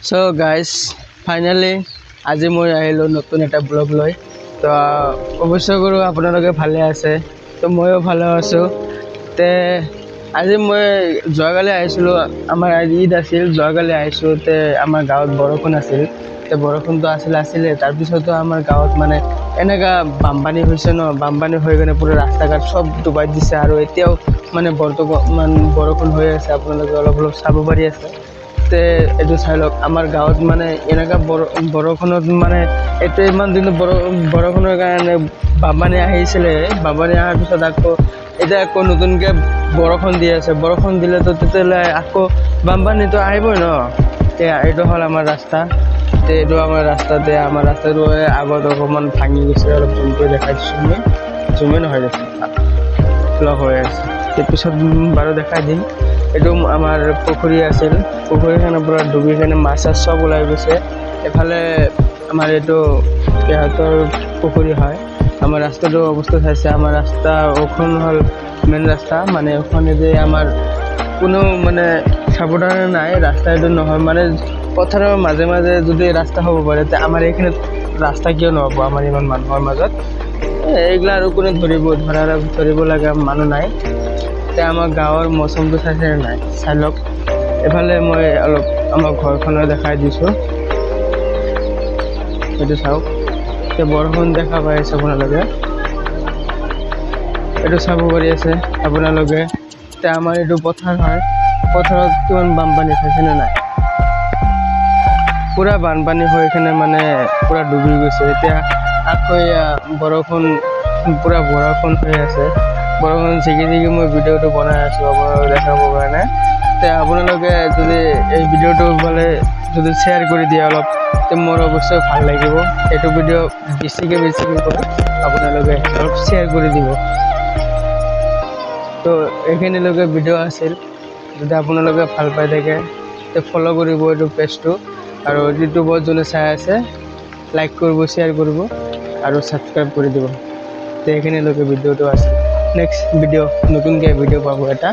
So guys, finally আজি মই আহিলোঁ নতুন এটা ব্লগ লৈ। তো অৱশ্যে কৰোঁ আপোনালোকে ভালে আছে, তো ময়ো ভালে আছোঁ। তে আজি মই যোৱাকালি আহিছিলোঁ, আমাৰ আজি ঈদ আছিল, যোৱাকালি আহিছোঁ। তে আমাৰ গাঁৱত বৰষুণ আছিল, তে বৰষুণটো আছিলে তাৰপিছতো আমাৰ গাঁৱত মানে এনেকুৱা বানপানী হৈছে ন, বানপানী হৈ কিনে পুৰা ৰাস্তা ঘাট চব ডুবাই দিছে। আৰু এতিয়াও মানে বৰ্তমান বৰষুণ হৈ আছে, আপোনালোকে অলপ অলপ চাব পাৰি আছে। তে এইটো চাই লওক, আমাৰ গাঁৱত মানে এনেকুৱা বৰষুণত মানে এতিয়া ইমান দিন বৰষুণৰ কাৰণে বানপানী আহিছিলে। বানপানী অহাৰ পিছত এতিয়া আকৌ নতুনকৈ বৰষুণ দি আছে। বৰষুণ দিলেতো তেতিয়াহ'লে আকৌ বানপানীটো আহিবই ন। এইটো হ'ল আমাৰ ৰাস্তা। এইটো আমাৰ ৰাস্তাতে, আমাৰ ৰাস্তাটো আগত অকণমান ভাঙি গৈছে, অলপ জুম কৰি দেখাই দিছোঁ মই। জুমে নহয় দেখোন, লগ হৈ আছে। তাৰপিছত বাৰু দেখাই দিম। এইটো আমাৰ পুখুৰী আছিল, পুখুৰীখনৰ পৰা ডুবি কিনে মাছ চাছ চব ওলাই গৈছে। এফালে আমাৰ এইটো সিহঁতৰ পুখুৰী হয়। আমাৰ ৰাস্তাটো অৱস্থা চাইছে, আমাৰ ৰাস্তা ওখন হ'ল মেইন ৰাস্তা, মানে ওখনেদি আমাৰ কোনো মানে সাৱধানে নাই। ৰাস্তা এইটো নহয়, মানে পথাৰৰ মাজে মাজে যদি ৰাস্তা হ'ব পাৰে, তে আমাৰ এইখিনিত ৰাস্তা কিয় নহ'ব? আমাৰ ইমান মানুহৰ মাজত এইগিলা আৰু কোনে ধৰিব লগা মানুহ নাই। তে আমাৰ গাঁৱৰ মৌচমটো চাইছে নাই, চাই লওক। এফালে মই অলপ আমাৰ ঘৰখনো দেখাই দিছোঁ, এইটো চাওক। এতিয়া বৰষুণ দেখা পাই আছে আপোনালোকে, এইটো চাব পাৰি আছে আপোনালোকে। এতিয়া আমাৰ এইটো পথাৰ হয়, পথাৰত কিমান বানপানী চাইছেনে নাই? পূৰা বানপানী হৈ কিনে মানে পূৰা ডুবি গৈছে। এতিয়া আকৌ বৰষুণ, পূৰা বৰষুণ হৈ আছে। বৰষুণ ছিগি মই ভিডিঅ'টো বনাই আছোঁ আপোনালোকক দেখাবৰ কাৰণে। তে আপোনালোকে যদি এই ভিডিঅ'টো যদি শ্বেয়াৰ কৰি দিয়ে অলপ, তে মোৰ অৱশ্যে ভাল লাগিব। এইটো ভিডিঅ' বেছিকৈ কৰে আপোনালোকে অলপ শ্বেয়াৰ কৰি দিব। তো এইখিনিলৈকে ভিডিঅ' আছিল। যদি আপোনালোকে ভাল পাই থাকে, তে ফ'ল' কৰিব এইটো পেজটো। আৰু ইউটিউবত যোনে চাই আছে, লাইক কৰিব, শ্বেয়াৰ কৰিব আৰু ছাবস্ক্ৰাইব কৰি দিব। তো এইখিনিলৈকে ভিডিঅ'টো আছিল। নেক্সট ভিডিঅ' নতুনকৈ ভিডিঅ' পাব এটা।